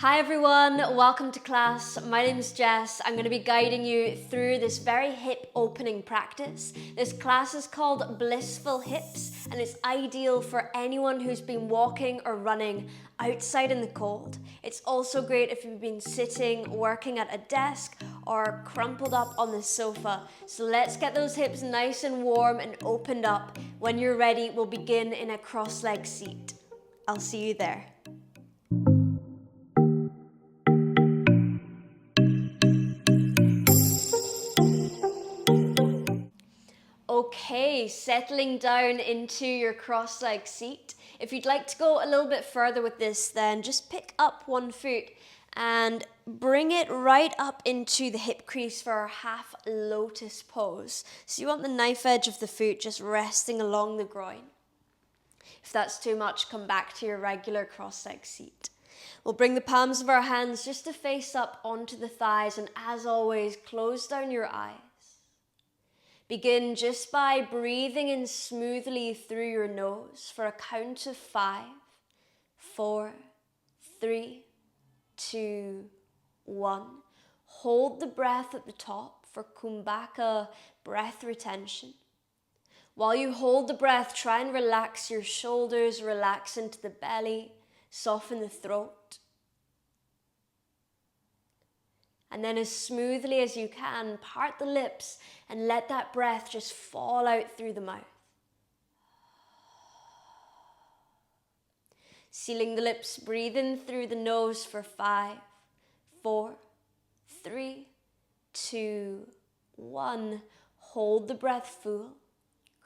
Hi everyone, welcome to class. My name is Jess. I'm going to be guiding you through this very hip opening practice. This class is called Blissful Hips and it's ideal for anyone who's been walking or running outside in the cold. It's also great if you've been sitting, working at a desk or crumpled up on the sofa. So let's get those hips nice and warm and opened up. When you're ready, we'll begin in a cross-leg seat. I'll see you there. Okay, settling down into your cross-leg seat. If you'd like to go a little bit further with this, then just pick up one foot and bring it right up into the hip crease for our half lotus pose. So you want the knife edge of the foot just resting along the groin. If that's too much, come back to your regular cross-leg seat. We'll bring the palms of our hands just to face up onto the thighs, and as always, close down your eyes. Begin just by breathing in smoothly through your nose for a count of 5, 4, 3, 2, 1. Hold the breath at the top for Kumbhaka breath retention. While you hold the breath, try and relax your shoulders, relax into the belly, soften the throat. And then as smoothly as you can, part the lips and let that breath just fall out through the mouth. Sealing the lips, breathe in through the nose for 5, 4, 3, 2, 1. Hold the breath full.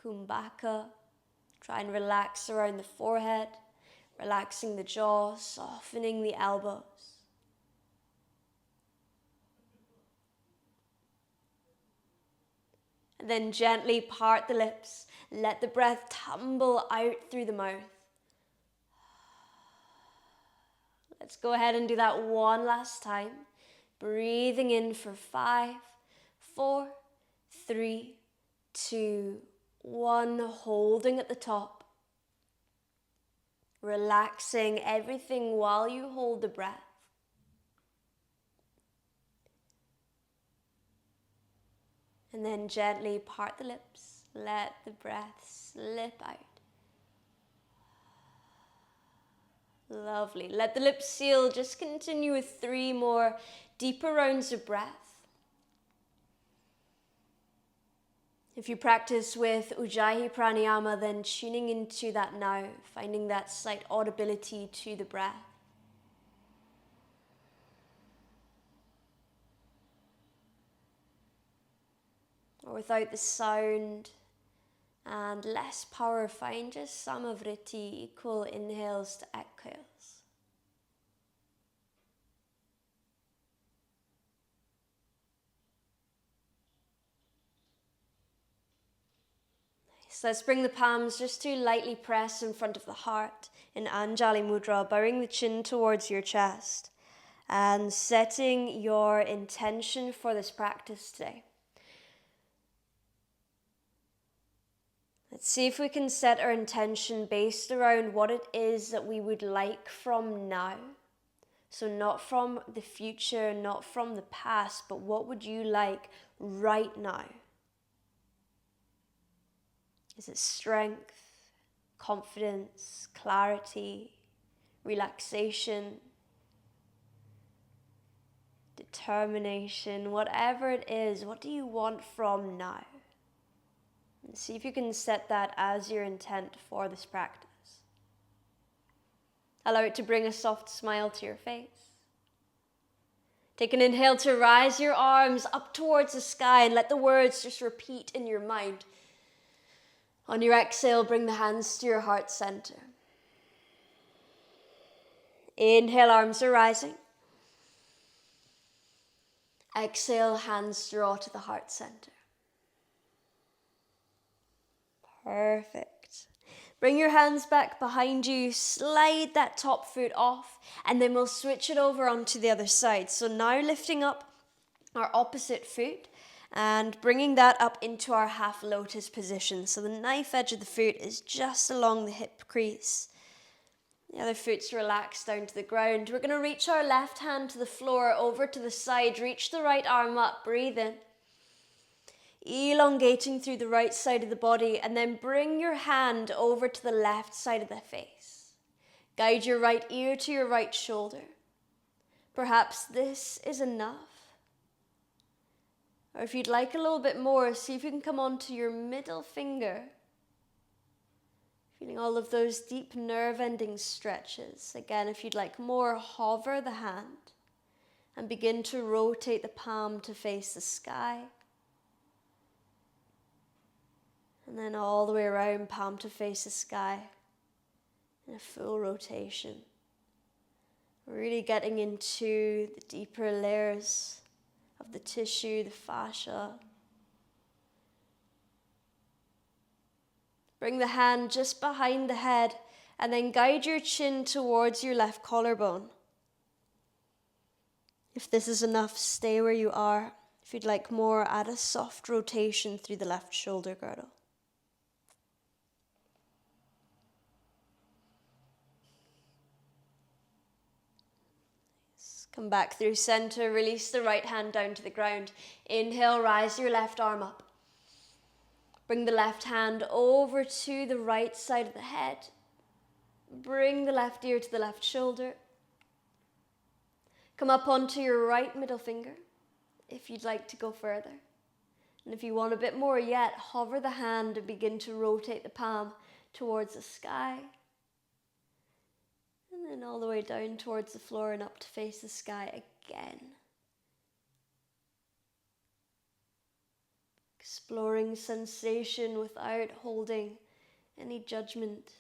Kumbhaka. Try and relax around the forehead, relaxing the jaw, softening the elbows. And then gently part the lips. Let the breath tumble out through the mouth. Let's go ahead and do that one last time. Breathing in for 5, 4, 3, 2, 1. Holding at the top. Relaxing everything while you hold the breath. And then gently part the lips, let the breath slip out. Lovely. Let the lips seal. Just continue with 3 more deeper rounds of breath. If you practice with Ujjayi Pranayama, then tuning into that now, finding that slight audibility to the breath. Or without the sound and less power, find just samavriti, equal inhales to exhales. Nice. Let's bring the palms just to lightly press in front of the heart in Anjali Mudra, bowing the chin towards your chest and setting your intention for this practice today. Let's see if we can set our intention based around what it is that we would like from now. So not from the future, not from the past, but what would you like right now? Is it strength, confidence, clarity, relaxation, determination, whatever it is, what do you want from now? And see if you can set that as your intent for this practice. Allow it to bring a soft smile to your face. Take an inhale to rise your arms up towards the sky and let the words just repeat in your mind. On your exhale, bring the hands to your heart center. Inhale, arms are rising. Exhale, hands draw to the heart center. Perfect. Bring your hands back behind you, slide that top foot off, and then we'll switch it over onto the other side. So now lifting up our opposite foot and bringing that up into our half lotus position. So the knife edge of the foot is just along the hip crease. The other foot's relaxed down to the ground. We're going to reach our left hand to the floor, over to the side. Reach the right arm up, breathe in. Elongating through the right side of the body, and then bring your hand over to the left side of the face. Guide your right ear to your right shoulder. Perhaps this is enough. Or if you'd like a little bit more, see if you can come onto your middle finger. Feeling all of those deep nerve ending stretches. Again, if you'd like more, hover the hand and begin to rotate the palm to face the sky. And then all the way around, palm to face the sky in a full rotation. Really getting into the deeper layers of the tissue, the fascia. Bring the hand just behind the head and then guide your chin towards your left collarbone. If this is enough, stay where you are. If you'd like more, add a soft rotation through the left shoulder girdle. Come back through center, release the right hand down to the ground. Inhale, rise your left arm up. Bring the left hand over to the right side of the head. Bring the left ear to the left shoulder. Come up onto your right middle finger if you'd like to go further. And if you want a bit more yet, hover the hand and begin to rotate the palm towards the sky. And then all the way down towards the floor and up to face the sky again. Exploring sensation without holding any judgment.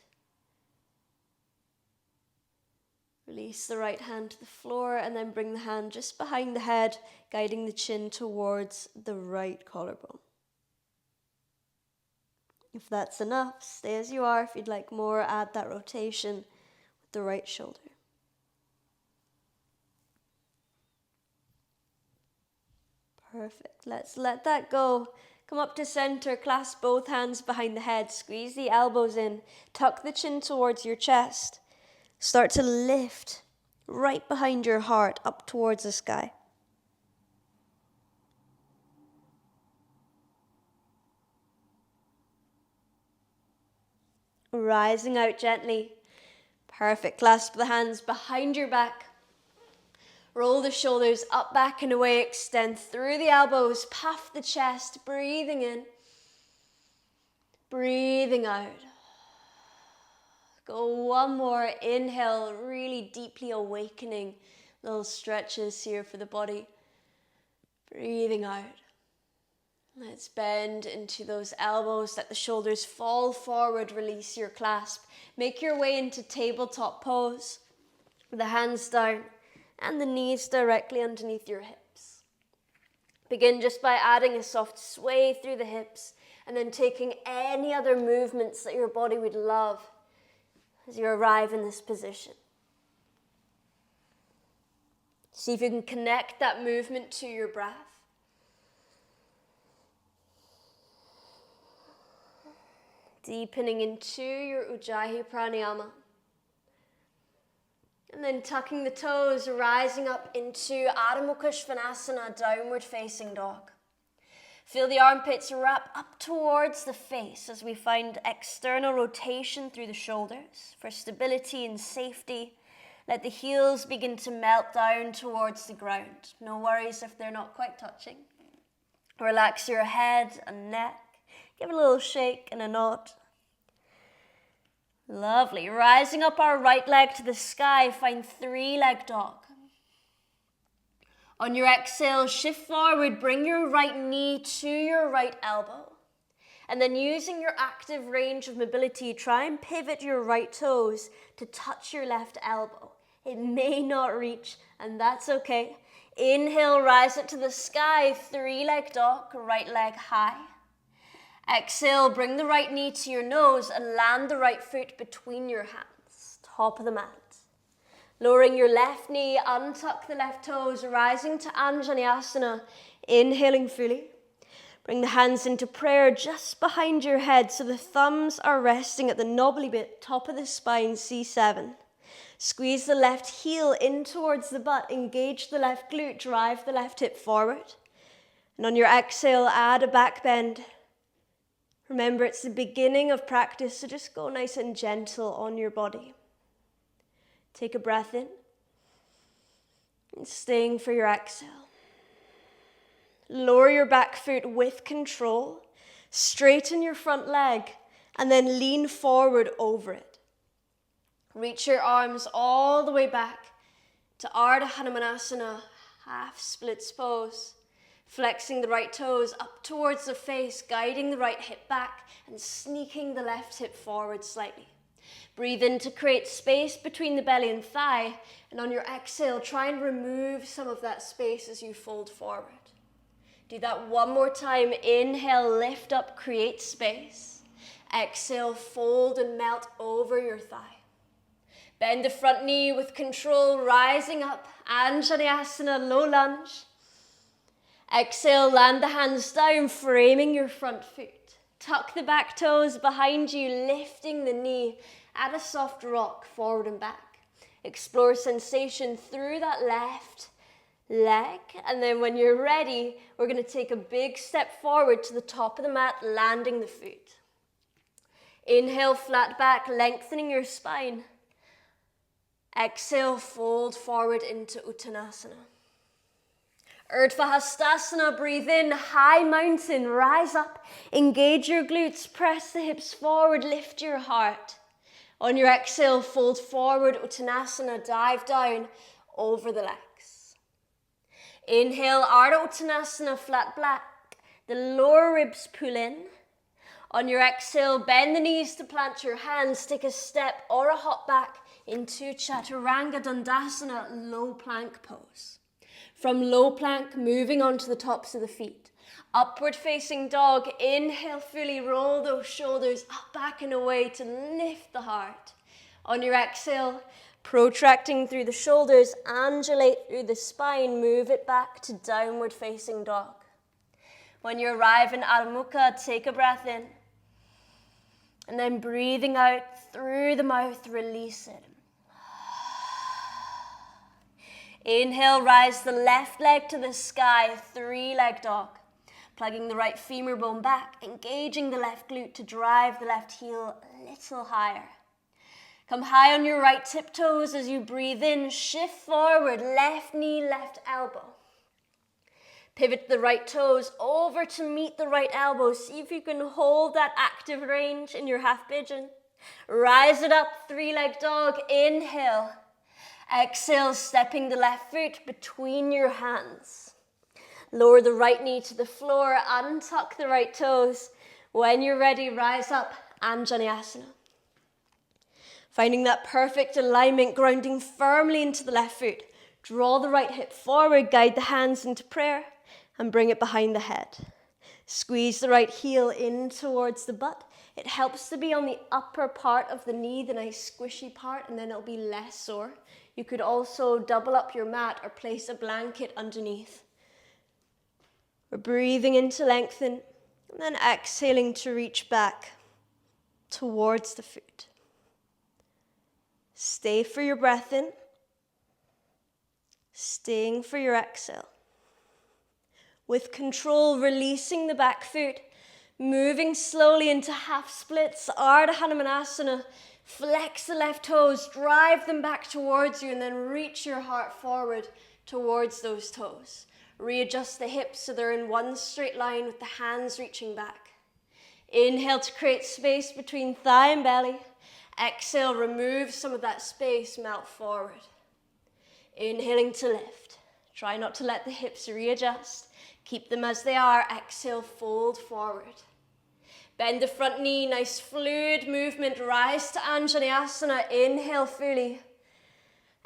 Release the right hand to the floor and then bring the hand just behind the head, guiding the chin towards the right collarbone. If that's enough, stay as you are. If you'd like more, add that rotation with the right shoulder. Perfect. Let's let that go. Come up to center, clasp both hands behind the head, squeeze the elbows in, tuck the chin towards your chest. Start to lift right behind your heart up towards the sky. Rising out gently. Perfect. Clasp the hands behind your back. Roll the shoulders up, back and away. Extend through the elbows. Puff the chest. Breathing in. Breathing out. Go one more. Inhale. Really deeply awakening. Little stretches here for the body. Breathing out. Let's bend into those elbows. Let the shoulders fall forward. Release your clasp. Make your way into tabletop pose. The hands down and the knees directly underneath your hips. Begin just by adding a soft sway through the hips and then taking any other movements that your body would love as you arrive in this position. See if you can connect that movement to your breath. Deepening into your Ujjayi Pranayama. And then tucking the toes, rising up into Adho Mukha Svanasana, downward facing dog. Feel the armpits wrap up towards the face as we find external rotation through the shoulders for stability and safety. Let the heels begin to melt down towards the ground. No worries if they're not quite touching. Relax your head and neck. Give a little shake and a nod. Lovely. Rising up our right leg to the sky, find three-leg dog. On your exhale, shift forward, bring your right knee to your right elbow. And then using your active range of mobility, try and pivot your right toes to touch your left elbow. It may not reach, and that's okay. Inhale, rise up to the sky, three-leg dog, right leg high. Exhale, bring the right knee to your nose and land the right foot between your hands, top of the mat. Lowering your left knee, untuck the left toes, rising to Anjaneyasana, inhaling fully. Bring the hands into prayer just behind your head so the thumbs are resting at the knobbly bit, top of the spine, C7. Squeeze the left heel in towards the butt. Engage the left glute. Drive the left hip forward. And on your exhale, add a back bend. Remember, it's the beginning of practice, so just go nice and gentle on your body. Take a breath in. And staying for your exhale. Lower your back foot with control. Straighten your front leg. And then lean forward over it. Reach your arms all the way back to Ardha Hanumanasana, half splits pose. Flexing the right toes up towards the face, guiding the right hip back and sneaking the left hip forward slightly. Breathe in to create space between the belly and thigh, and on your exhale, try and remove some of that space as you fold forward. Do that one more time. Inhale, lift up, create space. Exhale, fold and melt over your thigh. Bend the front knee with control, rising up, Shaniasana Low Lunge. Exhale, land the hands down, framing your front foot. Tuck the back toes behind you, lifting the knee. Add a soft rock forward and back. Explore sensation through that left leg. And then when you're ready, we're going to take a big step forward to the top of the mat, landing the foot. Inhale, flat back, lengthening your spine. Exhale, fold forward into Uttanasana. Urdhva Hastasana, breathe in, high mountain, rise up, engage your glutes, press the hips forward, lift your heart. On your exhale, fold forward, Uttanasana, dive down over the legs. Inhale, Ardha Uttanasana, flat back, the lower ribs pull in. On your exhale, bend the knees to plant your hands, take a step or a hop back into Chaturanga Dandasana, low plank pose. From low plank, moving onto the tops of the feet. Upward facing dog, inhale, fully roll those shoulders up, back and away to lift the heart. On your exhale, protracting through the shoulders, undulate through the spine, move it back to downward facing dog. When you arrive in Adho Mukha, take a breath in. And then breathing out through the mouth, release it. Inhale, rise the left leg to the sky, three-leg dog. Plugging the right femur bone back, engaging the left glute to drive the left heel a little higher. Come high on your right tiptoes as you breathe in, shift forward, left knee, left elbow. Pivot the right toes over to meet the right elbow. See if you can hold that active range in your half pigeon. Rise it up, three-leg dog, inhale. Exhale, stepping the left foot between your hands. Lower the right knee to the floor, untuck the right toes. When you're ready, rise up, Anjaneyasana. Finding that perfect alignment, grounding firmly into the left foot. Draw the right hip forward, guide the hands into prayer, and bring it behind the head. Squeeze the right heel in towards the butt. It helps to be on the upper part of the knee, the nice squishy part, and then it'll be less sore. You could also double up your mat or place a blanket underneath. We're breathing in to lengthen, and then exhaling to reach back towards the foot. Stay for your breath in. Staying for your exhale. With control, releasing the back foot, moving slowly into half splits, Ardha Hanumanasana. Flex the left toes, drive them back towards you, and then reach your heart forward towards those toes. Readjust the hips so they're in one straight line with the hands reaching back. Inhale to create space between thigh and belly. Exhale, remove some of that space, melt forward. Inhaling to lift. Try not to let the hips readjust. Keep them as they are. Exhale, fold forward. Bend the front knee, nice fluid movement. Rise to Anjaneyasana. Inhale fully.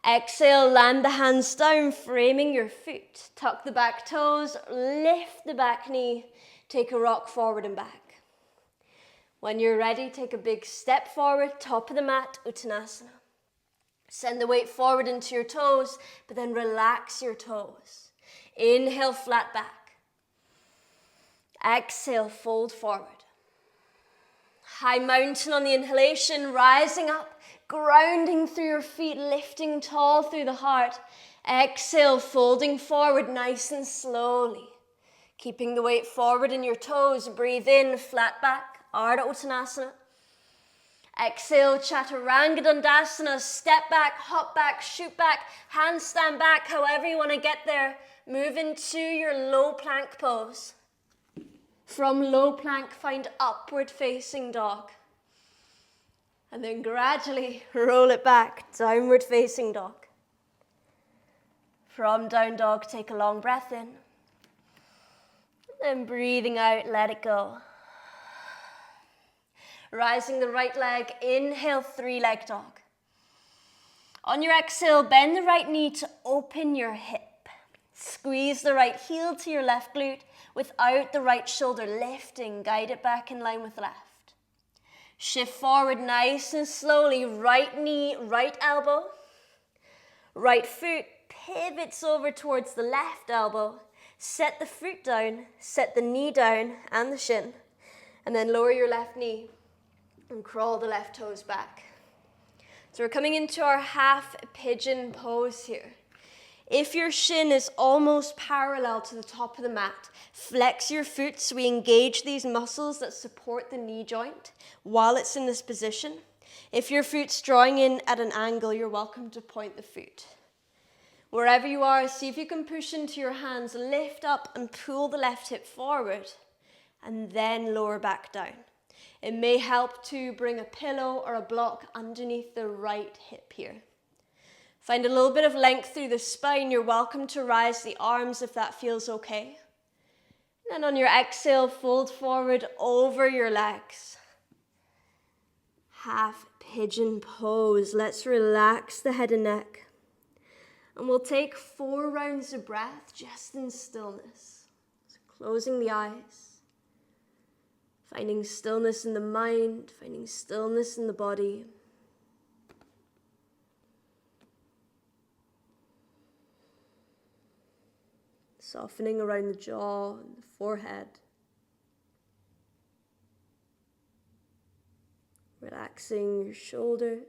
Exhale, land the hands down, framing your foot. Tuck the back toes, lift the back knee. Take a rock forward and back. When you're ready, take a big step forward, top of the mat, Uttanasana. Send the weight forward into your toes, but then relax your toes. Inhale, flat back. Exhale, fold forward. High mountain on the inhalation, rising up, grounding through your feet, lifting tall through the heart. Exhale, folding forward nice and slowly. Keeping the weight forward in your toes. Breathe in, flat back, Ardha Uttanasana. Exhale, Chaturanga Dandasana. Step back, hop back, shoot back, handstand back, however you want to get there. Move into your low plank pose. From low plank, find upward facing dog. And then gradually roll it back, downward facing dog. From down dog, take a long breath in. And breathing out, let it go. Rising the right leg, inhale, three-leg dog. On your exhale, bend the right knee to open your hip. Squeeze the right heel to your left glute without the right shoulder lifting. Guide it back in line with left. Shift forward nice and slowly. Right knee, right elbow. Right foot pivots over towards the left elbow. Set the foot down, set the knee down and the shin. And then lower your left knee and crawl the left toes back. So we're coming into our half pigeon pose here. If your shin is almost parallel to the top of the mat, flex your foot so we engage these muscles that support the knee joint while it's in this position. If your foot's drawing in at an angle, you're welcome to point the foot. Wherever you are, see if you can push into your hands, lift up and pull the left hip forward, and then lower back down. It may help to bring a pillow or a block underneath the right hip here. Find a little bit of length through the spine. You're welcome to rise the arms if that feels okay. And on your exhale, fold forward over your legs. Half pigeon pose. Let's relax the head and neck. And we'll take 4 rounds of breath just in stillness. So closing the eyes. Finding stillness in the mind, finding stillness in the body. Softening around the jaw and the forehead. Relaxing your shoulders.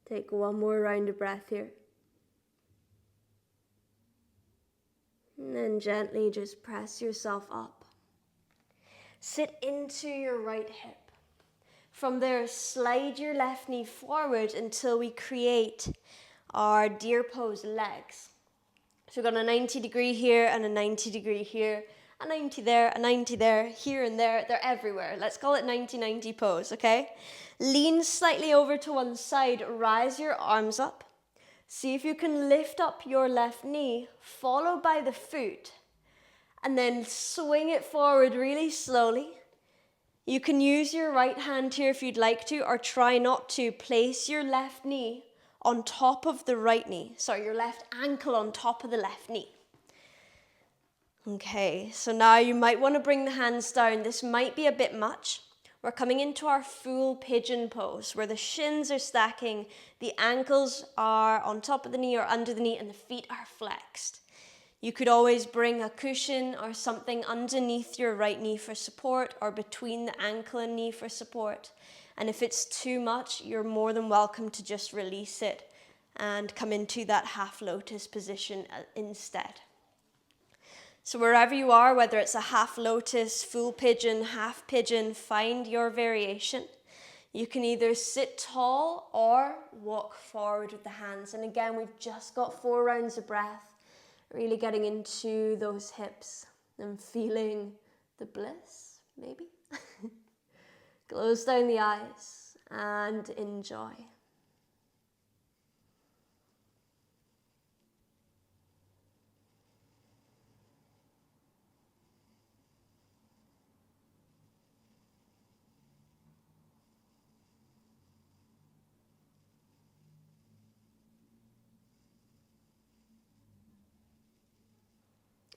Take one more round of breath here. And then gently just press yourself up. Sit into your right hip. From there, slide your left knee forward until we create our deer pose legs. So we've got a 90 degree here and a 90 degree here, a 90 there, a 90 there, here and there. They're everywhere. Let's call it 90-90 pose, okay? Lean slightly over to one side, rise your arms up. See if you can lift up your left knee, followed by the foot, and then swing it forward really slowly. You can use your right hand here if you'd like to, or try not to. Place your left knee on top of the right knee. Sorry, your left ankle on top of the left knee. Okay, so now you might want to bring the hands down. This might be a bit much. We're coming into our full pigeon pose where the shins are stacking, the ankles are on top of the knee or under the knee, and the feet are flexed. You could always bring a cushion or something underneath your right knee for support, or between the ankle and knee for support. And if it's too much, you're more than welcome to just release it and come into that half lotus position instead. So wherever you are, whether it's a half lotus, full pigeon, half pigeon, find your variation. You can either sit tall or walk forward with the hands. And again, we've just got 4 rounds of breath, really getting into those hips and feeling the bliss, maybe. Close down the eyes and enjoy.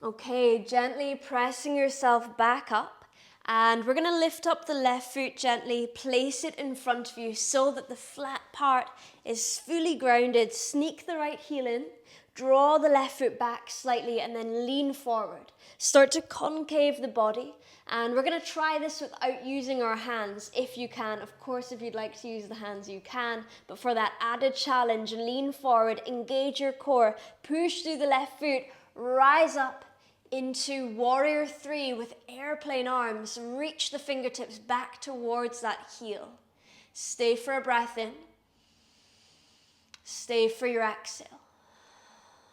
Okay, gently pressing yourself back up, and we're going to lift up the left foot gently, place it in front of you so that the flat part is fully grounded. Sneak the right heel in, Draw the left foot back slightly and then lean forward. Start to concave the body. And we're going to try this without using our hands if you can. Of course, if you'd like to use the hands, you can. But for that added challenge, lean forward, engage your core, push through the left foot, rise up into warrior 3 with airplane arms. Reach the fingertips back towards that heel. Stay for a breath in. Stay for your exhale.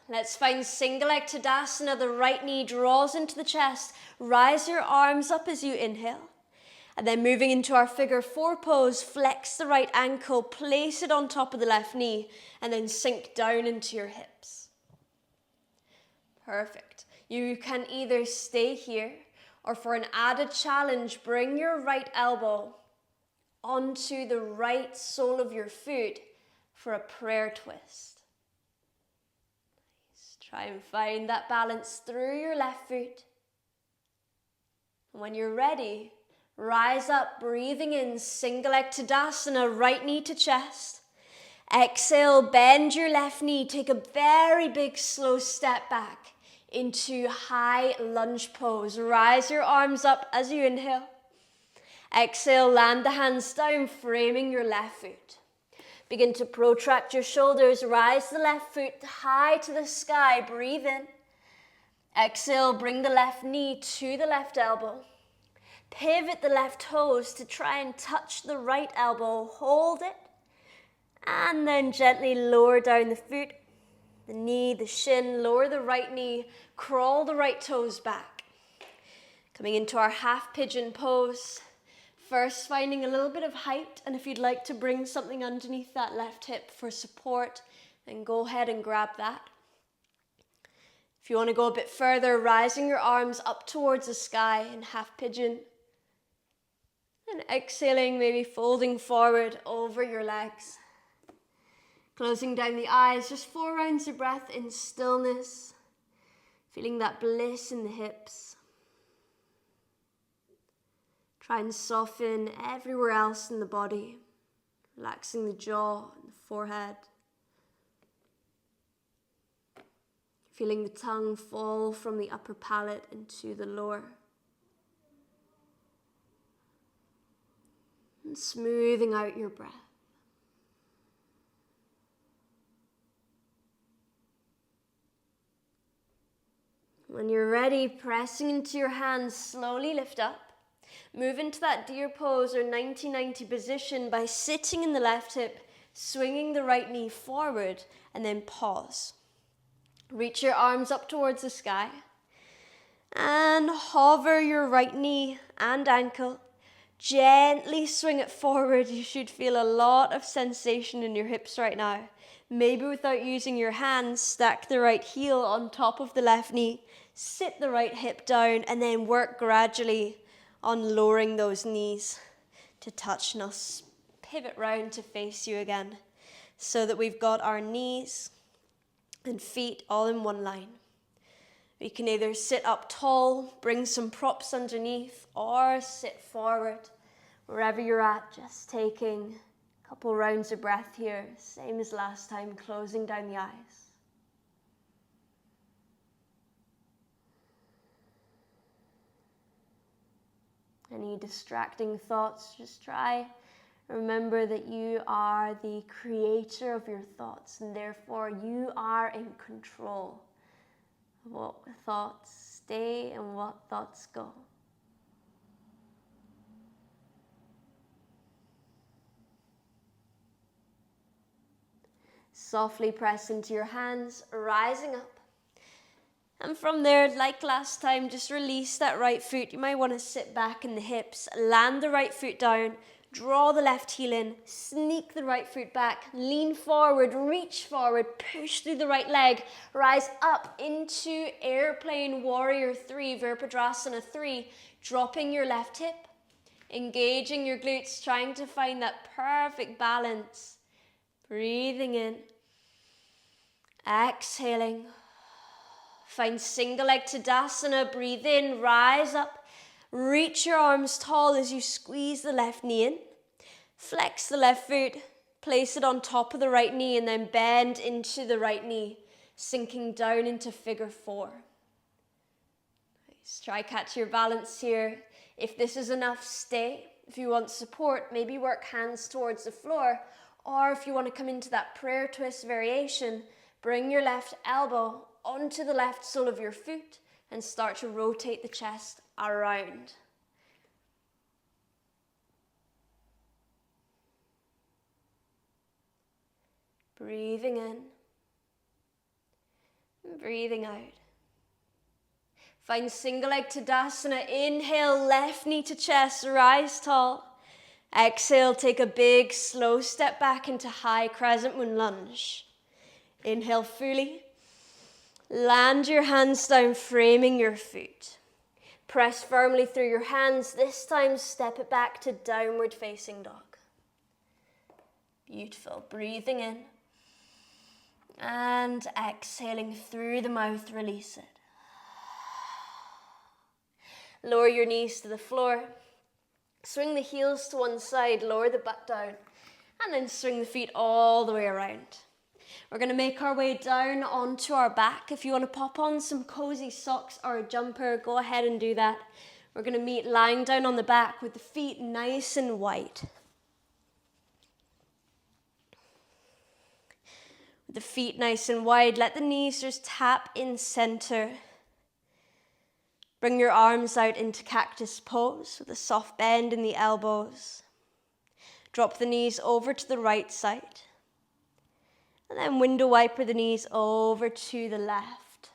Let's find single leg Tadasana. The right knee draws into the chest. Rise your arms up as you inhale. And then moving into our figure 4 pose, flex the right ankle, place it on top of the left knee, and then sink down into your hips. Perfect. You can either stay here, or for an added challenge, bring your right elbow onto the right sole of your foot for a prayer twist. Try and find that balance through your left foot. When you're ready, rise up, breathing in, single leg Tadasana, right knee to chest. Exhale, bend your left knee, take a very big slow step back into high lunge pose. Rise your arms up as you inhale. Exhale, land the hands down, framing your left foot. Begin to protract your shoulders, rise the left foot high to the sky, breathe in. Exhale, bring the left knee to the left elbow. Pivot the left toes to try and touch the right elbow, hold it. And then gently lower down the foot, the knee, the shin, lower the right knee, crawl the right toes back. Coming into our half pigeon pose. First, finding a little bit of height, and if you'd like to bring something underneath that left hip for support, then go ahead and grab that. If you want to go a bit further, rising your arms up towards the sky in half pigeon. And exhaling, maybe folding forward over your legs. Closing down the eyes, just 4 rounds of breath in stillness. Feeling that bliss in the hips. Try and soften everywhere else in the body, relaxing the jaw and the forehead. Feeling the tongue fall from the upper palate into the lower. And smoothing out your breath. When you're ready, pressing into your hands, slowly lift up. Move into that deer pose or 90-90 position by sitting in the left hip, swinging the right knee forward, and then pause. Reach your arms up towards the sky and hover your right knee and ankle. Gently swing it forward. You should feel a lot of sensation in your hips right now. Maybe without using your hands, stack the right heel on top of the left knee, sit the right hip down, and then work gradually on lowering those knees to touch. Now pivot round to face you again so that we've got our knees and feet all in one line. We can either sit up tall, bring some props underneath, or sit forward. Wherever you're at, just taking a couple rounds of breath here, same as last time, closing down the eyes. Any distracting thoughts, just try. Remember that you are the creator of your thoughts, and therefore you are in control of what thoughts stay and what thoughts go. Softly press into your hands, rising up. And from there, like last time, just release that right foot. You might want to sit back in the hips, land the right foot down, draw the left heel in, sneak the right foot back, lean forward, reach forward, push through the right leg, rise up into airplane warrior 3, Virabhadrasana 3, dropping your left hip, engaging your glutes, trying to find that perfect balance. Breathing in, exhaling. Find single leg Tadasana, breathe in, rise up, reach your arms tall as you squeeze the left knee in, flex the left foot, place it on top of the right knee and then bend into the right knee. sinking down into figure 4. Nice. Try catch your balance here. If this is enough, stay. If you want support, maybe work hands towards the floor, or if you want to come into that prayer twist variation, bring your left elbow onto the left sole of your foot and start to rotate the chest around. Breathing in, breathing out. Find single leg Tadasana. Inhale, left knee to chest, rise tall. Exhale, take a big slow step back into high crescent moon lunge. Inhale fully. Land your hands down, framing your foot. Press firmly through your hands. This time, step it back to downward facing dog. Beautiful. Breathing in. And exhaling through the mouth, release it. Lower your knees to the floor. Swing the heels to one side, lower the butt down, and then swing the feet all the way around. We're going to make our way down onto our back. If you want to pop on some cozy socks or a jumper, go ahead and do that. We're going to meet lying down on the back with the feet nice and wide. With the feet nice and wide, let the knees just tap in center. Bring your arms out into Cactus Pose with a soft bend in the elbows. Drop the knees over to the right side. And then window wiper the knees over to the left.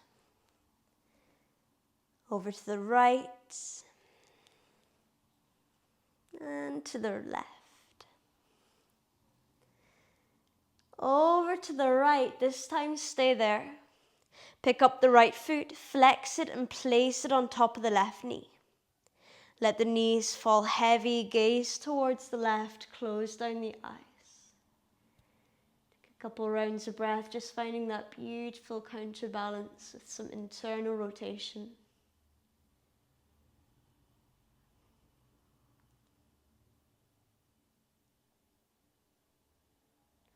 Over to the right. And to the left. Over to the right. This time stay there. Pick up the right foot, flex it and place it on top of the left knee. Let the knees fall heavy, gaze towards the left, close down the eyes. Take a couple rounds of breath, just finding that beautiful counterbalance with some internal rotation.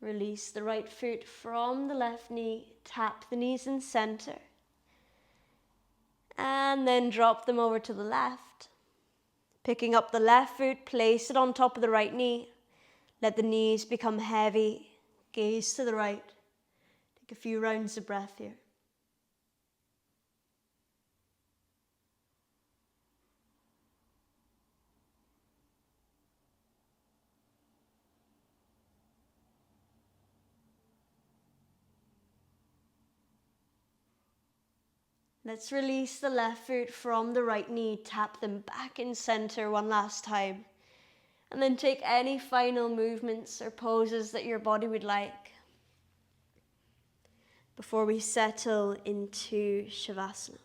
Release the right foot from the left knee, tap the knees in center, and then drop them over to the left. Picking up the left foot, place it on top of the right knee. Let the knees become heavy, gaze to the right. Take a few rounds of breath here. Let's release the left foot from the right knee, tap them back in center one last time. And then take any final movements or poses that your body would like before we settle into Shavasana. You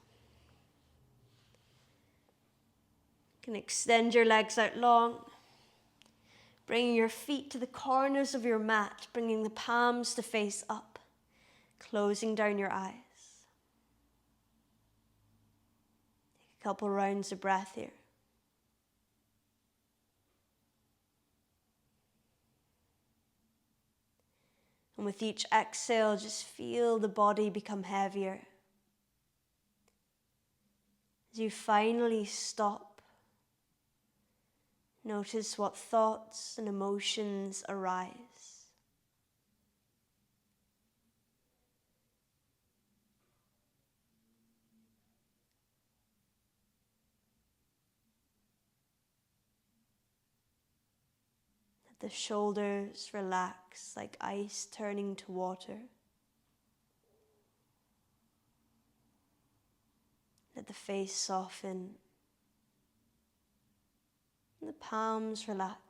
can extend your legs out long, bringing your feet to the corners of your mat, bringing the palms to face up, closing down your eyes. Couple rounds of breath here. And with each exhale, just feel the body become heavier. As you finally stop, notice what thoughts and emotions arise. The shoulders relax like ice turning to water. Let the face soften. And the palms relax.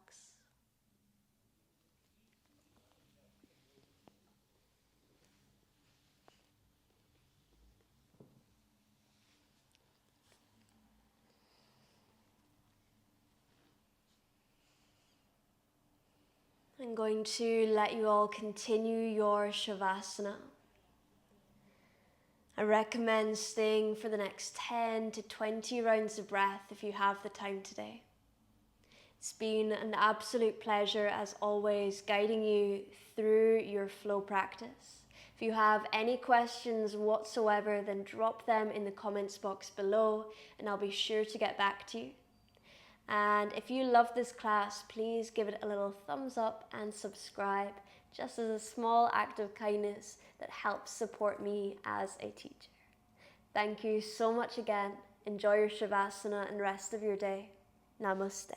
I'm going to let you all continue your Shavasana. I recommend staying for the next 10 to 20 rounds of breath if you have the time today. It's been an absolute pleasure, as always, guiding you through your flow practice. If you have any questions whatsoever, then drop them in the comments box below and I'll be sure to get back to you. And if you love this class, please give it a little thumbs up and subscribe, just as a small act of kindness that helps support me as a teacher. Thank you so much again. Enjoy your Shavasana and rest of your day. Namaste.